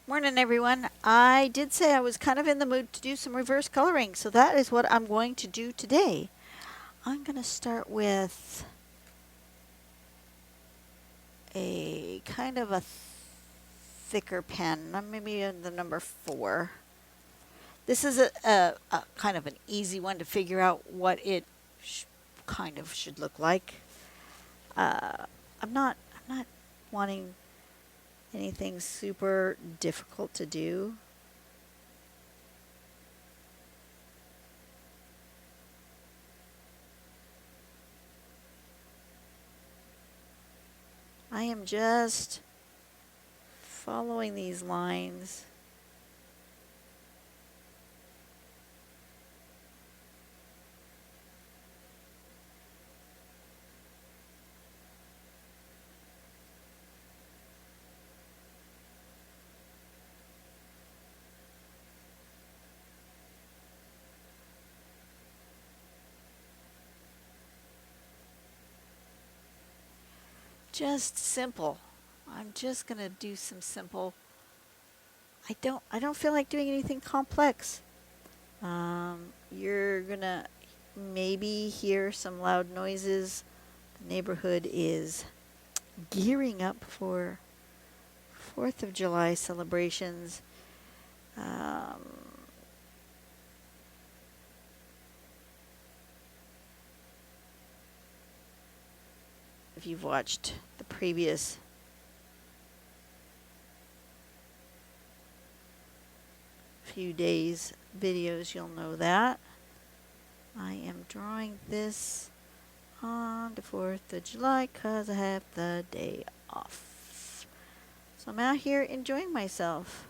Morning, everyone. I did say I was kind of in the mood to do some reverse coloring, so that is what I'm going to do today. I'm going to start with a kind of a thicker pen, maybe the number 4. This is a kind of an easy one to figure out what it kind of should look like. Uh, I'm not wanting anything super difficult to do. I am just following these lines. Just simple. I'm just going to do some simple. I don't feel like doing anything complex. You're going to maybe hear some loud noises. The neighborhood is gearing up for 4th of July celebrations. Um, if you've watched the previous few days videos, you'll know that. I am drawing this on the 4th of July because I have the day off. So I'm out here enjoying myself.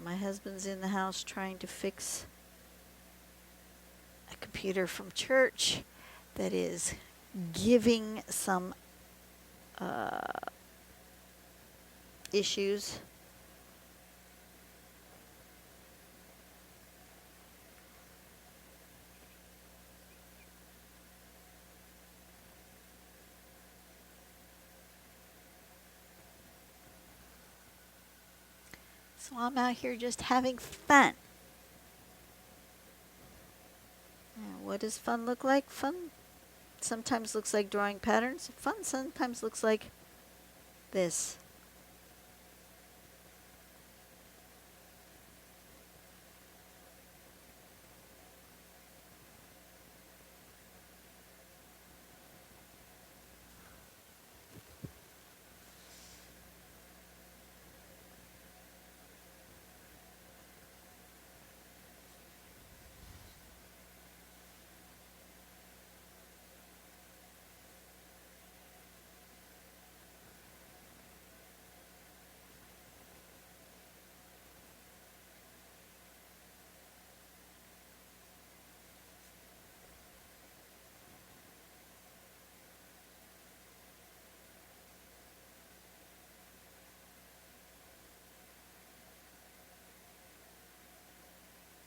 My husband's in the house trying to fix a computer from church that is giving some issues. So I'm out here just having fun. And what does fun look like? Fun sometimes looks like drawing patterns. Fun sometimes looks like this.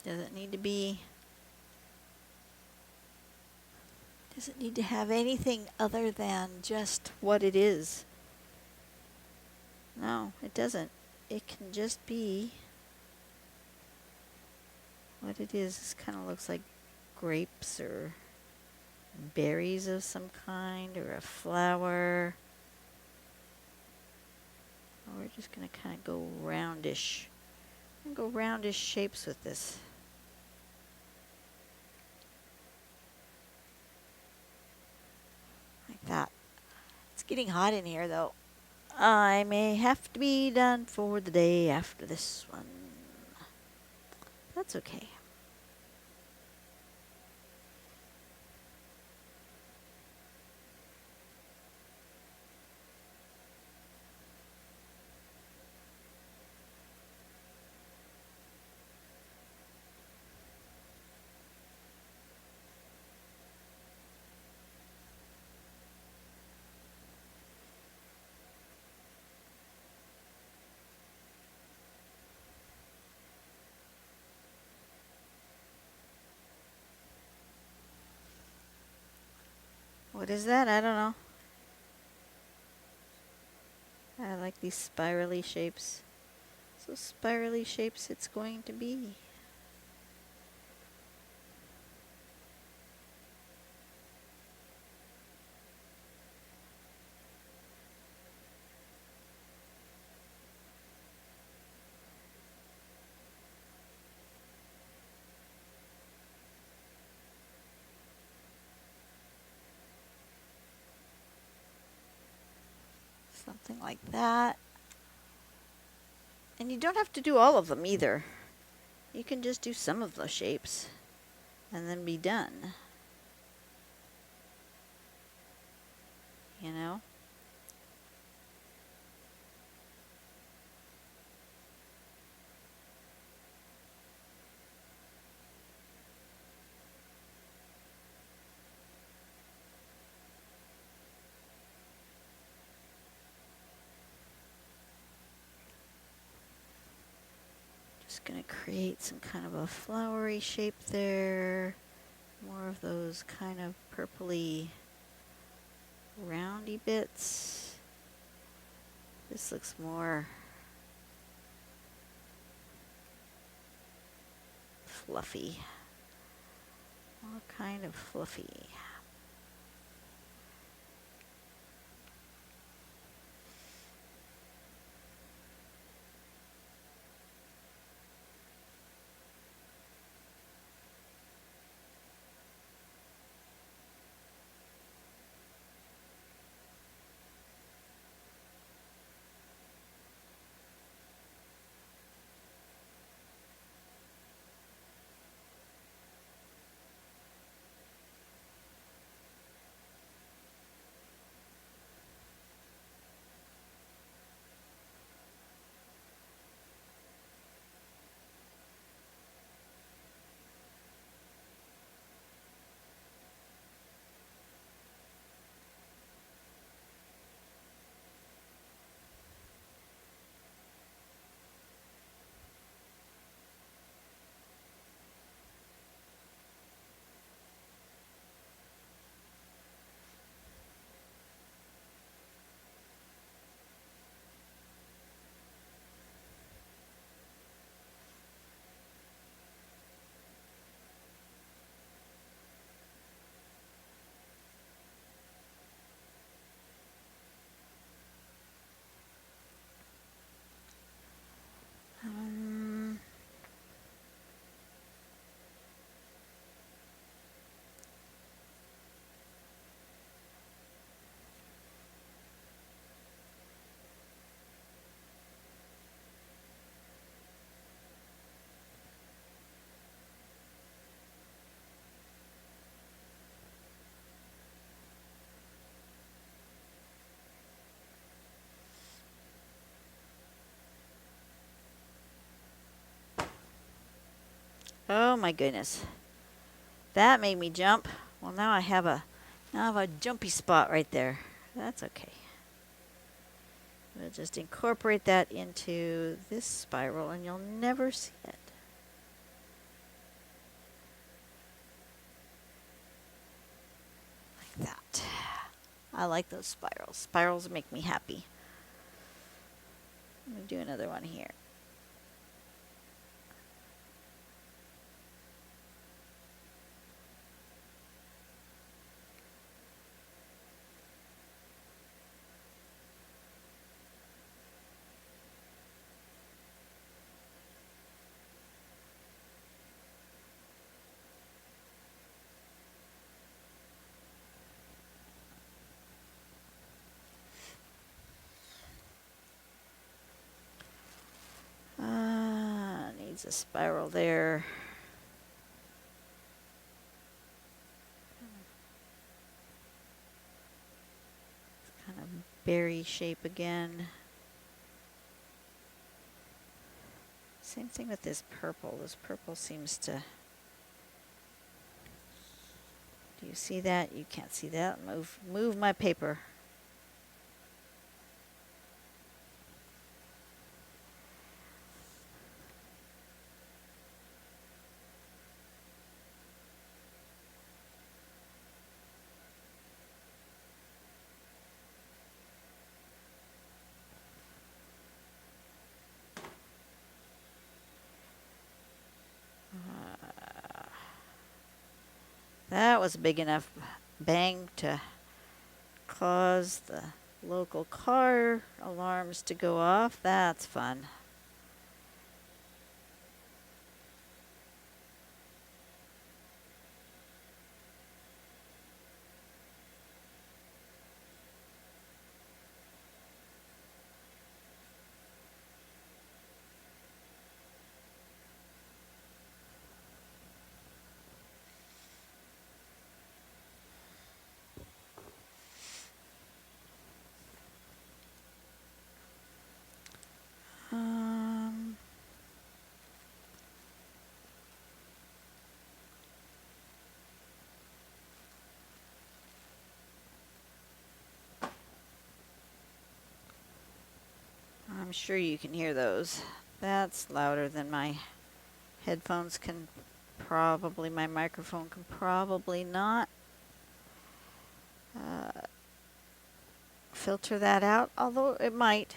Doesn't need to be, doesn't need to have anything other than just what it is. No, it doesn't. It can just be what it is. This kind of looks like grapes or berries of some kind or a flower. We're just going to kind of go roundish. I'm going to go roundish shapes with this. Like that. It's getting hot in here though. I may have to be done for the day after this one. That's okay. What is that? I don't know. I like these spirally shapes. So spirally shapes it's going to be. Something like that. And you don't have to do all of them either. You can just do some of the shapes and then be done. You know? Just going to create some kind of a flowery shape there. More of those kind of purpley roundy bits. This looks more fluffy. All kind of fluffy. Um, oh my goodness. That made me jump. Well, now I have a jumpy spot right there. That's okay. We'll just incorporate that into this spiral and you'll never see it. Like that. I like those spirals. Spirals make me happy. I'm going to do another one here. Needs a spiral there. Kind of berry shape again. Same thing with this purple. This purple seems to... Do you see that? You can't see that. Move my paper. That was a big enough bang to cause the local car alarms to go off. That's fun. Um, I'm sure you can hear those. That's louder than my headphones can probably, my microphone can probably not filter that out, although it might.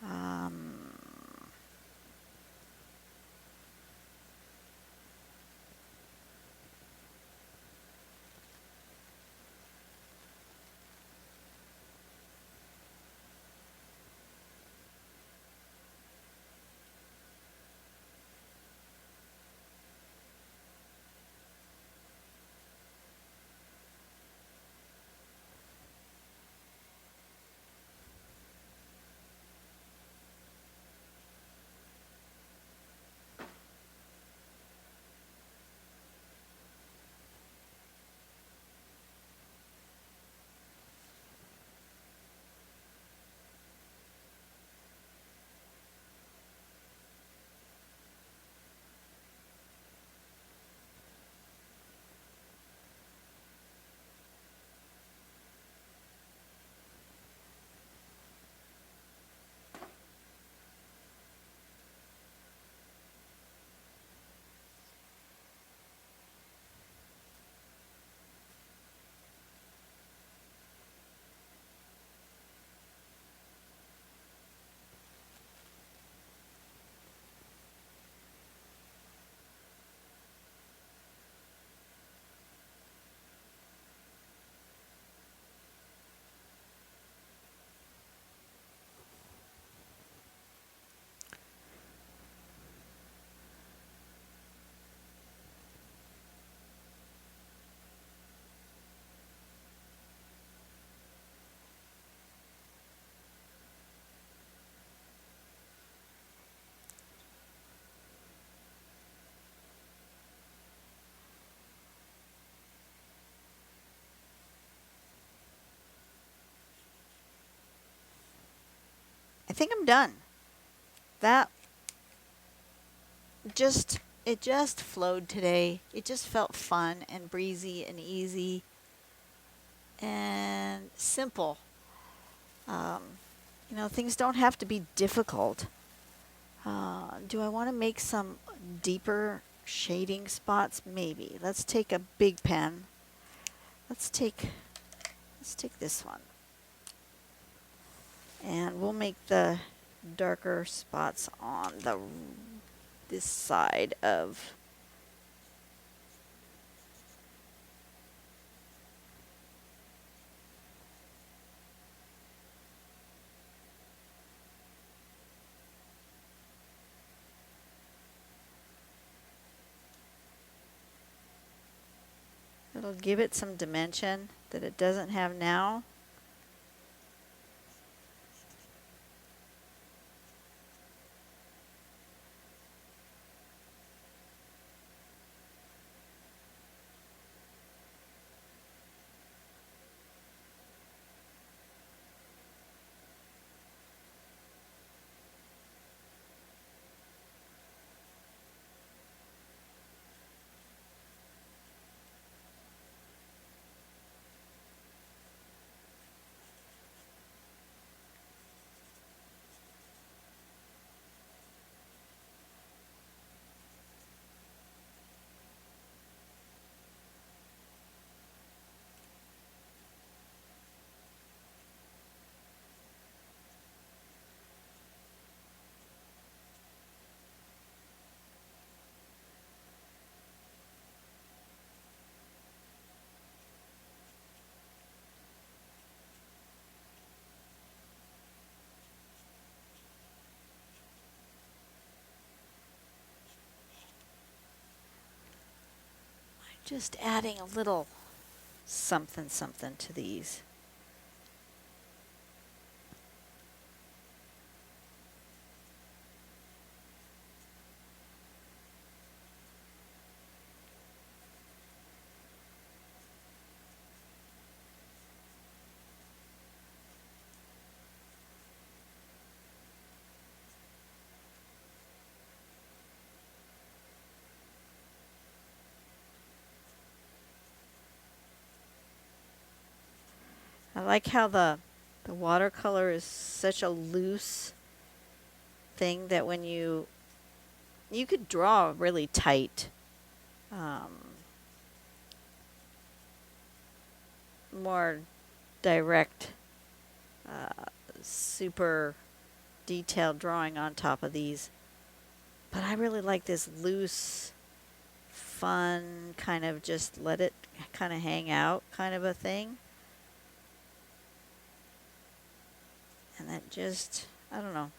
Um, I think I'm done. That just it just flowed today. It just felt fun and breezy and easy and simple. Um, things don't have to be difficult. Do I want to make some deeper shading spots? Maybe. Let's take a big pen. Let's take this one. And we'll make the darker spots on this side of it'll give it some dimension that it doesn't have now. Just adding a little something something to these. I like how the watercolor is such a loose thing that when you could draw really tight, more direct, super detailed drawing on top of these. But I really like this loose, fun, kind of just let it kind of hang out kind of a thing. And that just, I don't know,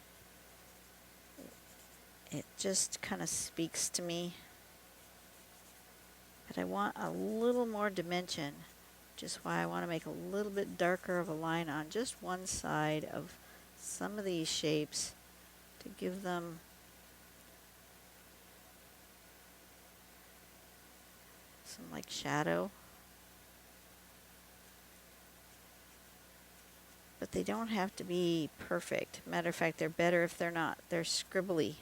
it just kind of speaks to me. But I want a little more dimension, which is why I want to make a little bit darker of a line on just one side of some of these shapes to give them some like shadow. But they don't have to be perfect. Matter of fact, they're better if they're not. They're scribbly.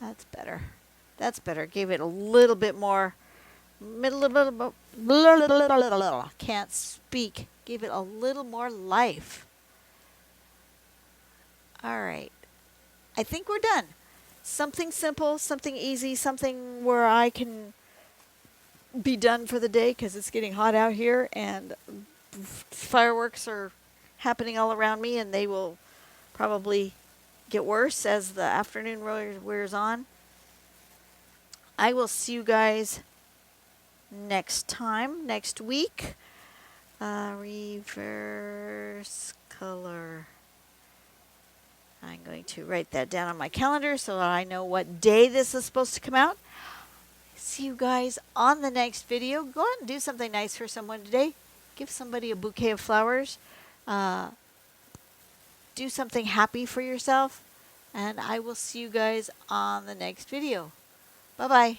That's better. That's better. Gave it a little bit more. Can't speak. Gave it a little more life. All right. I think we're done. Something simple, something easy, something where I can be done for the day because it's getting hot out here and fireworks are happening all around me, and they will probably get worse as the afternoon wears on. I will see you guys next time, next week. Reverse color. I'm going to write that down on my calendar so that I know what day this is supposed to come out. See you guys on the next video. Go out and do something nice for someone today. Give somebody a bouquet of flowers. Do something happy for yourself. And I will see you guys on the next video. Bye-bye.